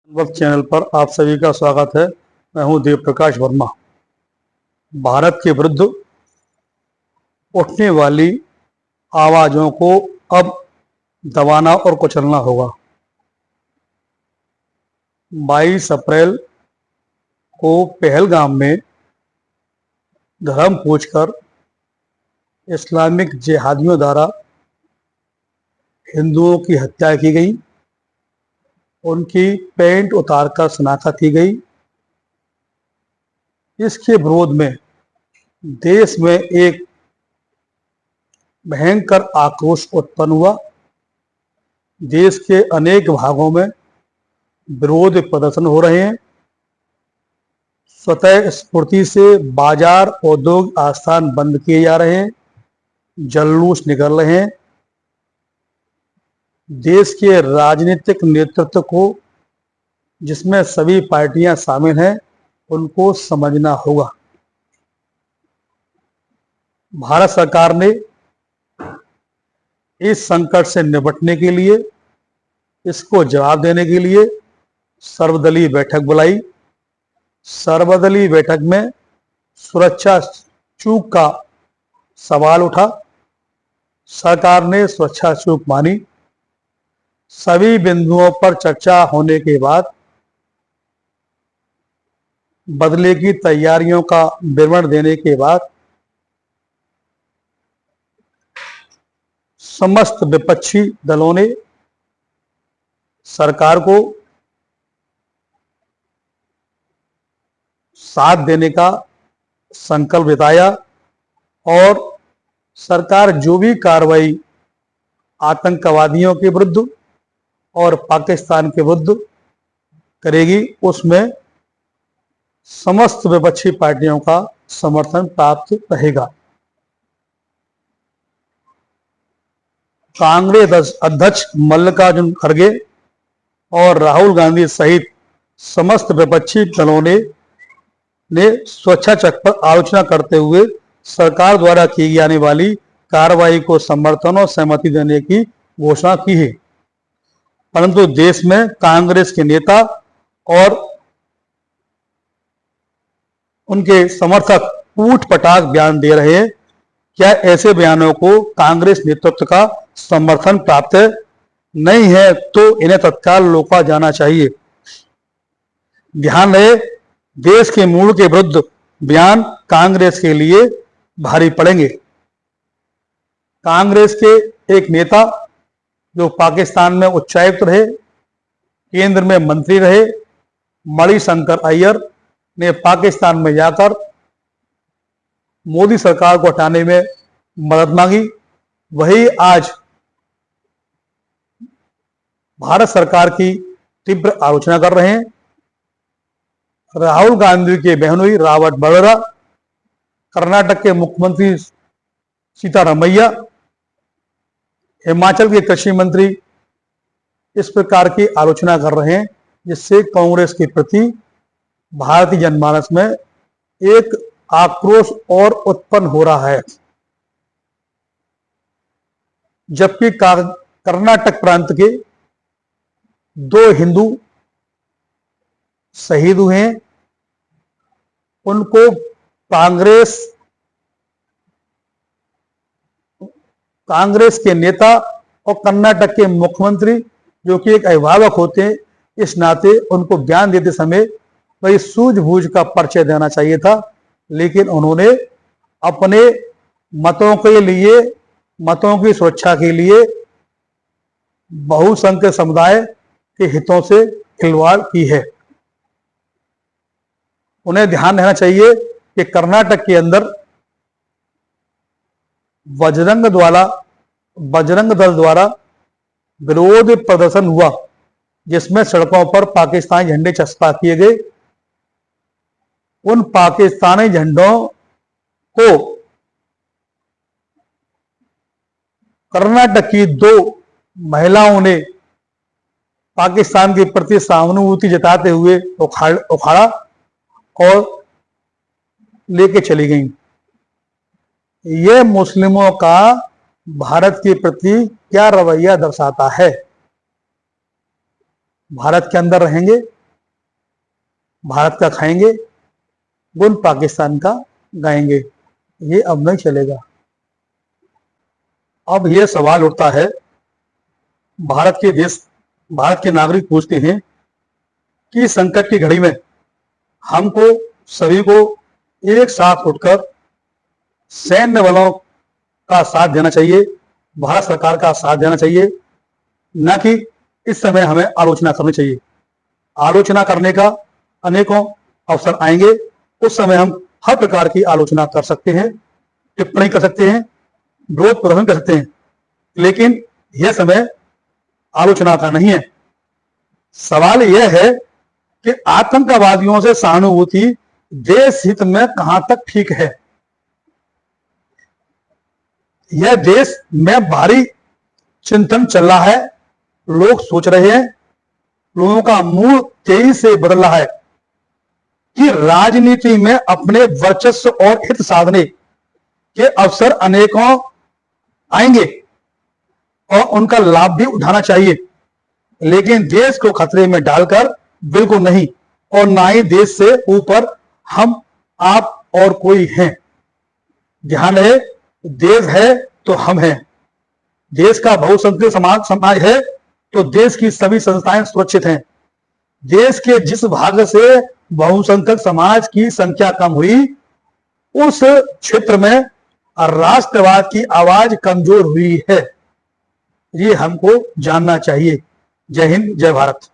वक्त चैनल पर आप सभी का स्वागत है। मैं हूं देव प्रकाश वर्मा। भारत के विरुद्ध उठने वाली आवाजों को अब दबाना और कुचलना होगा। 22 अप्रैल को पहलगाम में धर्म पूछकर इस्लामिक जिहादियों द्वारा हिंदुओं की हत्या की गई, उनकी पैंट उतारकर शनाख्त की गई। इसके विरोध में देश में एक भयंकर आक्रोश उत्पन्न हुआ। देश के अनेक भागों में विरोध प्रदर्शन हो रहे हैं। स्वतः स्फूर्ति से बाजार, औद्योगिक आस्थान बंद किए जा रहे हैं, जल्लूस निकल रहे हैं। देश के राजनीतिक नेतृत्व को, जिसमें सभी पार्टियां शामिल हैं, उनको समझना होगा। भारत सरकार ने इस संकट से निपटने के लिए, इसको जवाब देने के लिए सर्वदलीय बैठक बुलाई। सर्वदलीय बैठक में सुरक्षा चूक का सवाल उठा। सरकार ने सुरक्षा चूक मानी। सभी बिंदुओं पर चर्चा होने के बाद बदले की तैयारियों का विवरण देने के बाद समस्त विपक्षी दलों ने सरकार को साथ देने का संकल्प जताया और सरकार जो भी कार्रवाई आतंकवादियों के विरुद्ध और पाकिस्तान के विरुद्ध करेगी, उसमें समस्त विपक्षी पार्टियों का समर्थन प्राप्त रहेगा। कांग्रेस अध्यक्ष मल्लिकार्जुन खड़गे और राहुल गांधी सहित समस्त विपक्षी दलों ने सुरक्षा चक पर आलोचना करते हुए सरकार द्वारा की जाने वाली कार्रवाई को समर्थन और सहमति देने की घोषणा की है। परंतु देश में कांग्रेस के नेता और उनके समर्थक ऊट पटाख बयान दे रहे हैं। क्या ऐसे बयानों को कांग्रेस नेतृत्व का समर्थन प्राप्त नहीं है तो इन्हें तत्काल रोका जाना चाहिए। ध्यान रहे, देश के मूल के विरुद्ध बयान कांग्रेस के लिए भारी पड़ेंगे। कांग्रेस के एक नेता जो पाकिस्तान में उच्चायुक्त रहे, केंद्र में मंत्री रहे, मणिशंकर अय्यर ने पाकिस्तान में जाकर मोदी सरकार को हटाने में मदद मांगी। वही आज भारत सरकार की तीव्र आलोचना कर रहे हैं। राहुल गांधी के बहनोई राबर्ट वड्रा, कर्नाटक के मुख्यमंत्री सीतारमैया, हिमाचल के कृषि मंत्री इस प्रकार की आलोचना कर रहे हैं, जिससे कांग्रेस के प्रति भारतीय जनमानस में एक आक्रोश और उत्पन्न हो रहा है। जबकि कर्नाटक प्रांत के 2 हिंदू शहीद हुए हैं, उनको कांग्रेस के नेता और कर्नाटक के मुख्यमंत्री, जो कि एक अभिभावक होते हैं, इस नाते उनको बयान देते समय वही सूझबूझ का परिचय देना चाहिए था। लेकिन उन्होंने अपने मतों के लिए, मतों की सुरक्षा के लिए बहुसंख्यक समुदाय के हितों से खिलवाड़ की है। उन्हें ध्यान रहना चाहिए कि कर्नाटक के अंदर बजरंग दल द्वारा विरोध प्रदर्शन हुआ, जिसमें सड़कों पर पाकिस्तानी झंडे चस्पा किए गए। उन पाकिस्तानी झंडों को कर्नाटक की 2 महिलाओं ने पाकिस्तान के प्रति सहानुभूति जताते हुए उखाड़ा और लेके चली गई। यह मुस्लिमों का भारत के प्रति क्या रवैया दर्शाता है। भारत के अंदर रहेंगे भारत का खाएंगे, गुण पाकिस्तान का गाएंगे। ये अब नहीं चलेगा। अब यह सवाल उठता है, भारत के नागरिक पूछते हैं कि संकट की घड़ी में हमको सभी को एक साथ उठकर सैन्य बलों का साथ देना चाहिए, भारत सरकार का साथ देना चाहिए, न कि इस समय हमें आलोचना करनी चाहिए। आलोचना करने का अनेकों अवसर आएंगे, उस समय हम हर प्रकार की आलोचना कर सकते हैं, टिप्पणी कर सकते हैं, विरोध प्रदर्शन कर सकते हैं, लेकिन यह समय आलोचना का नहीं है। सवाल यह है कि आतंकवादियों से सहानुभूति देश हित में कहां तक ठीक है। यह देश में भारी चिंतन चल रहा है, लोग सोच रहे हैं, लोगों का मूड तेजी से बदल रहा है कि राजनीति में अपने वर्चस्व और हित साधने के अवसर अनेकों आएंगे और उनका लाभ भी उठाना चाहिए, लेकिन देश को खतरे में डालकर बिल्कुल नहीं, और ना ही देश से ऊपर हम आप और कोई हैं। ध्यान रहे, देश है तो हम हैं। देश का बहुसंख्यक समाज है तो देश की सभी संस्थाएं सुरक्षित हैं। देश के जिस भाग से बहुसंख्यक समाज की संख्या कम हुई, उस क्षेत्र में राष्ट्रवाद की आवाज कमजोर हुई है। ये हमको जानना चाहिए। जय हिंद, जय भारत।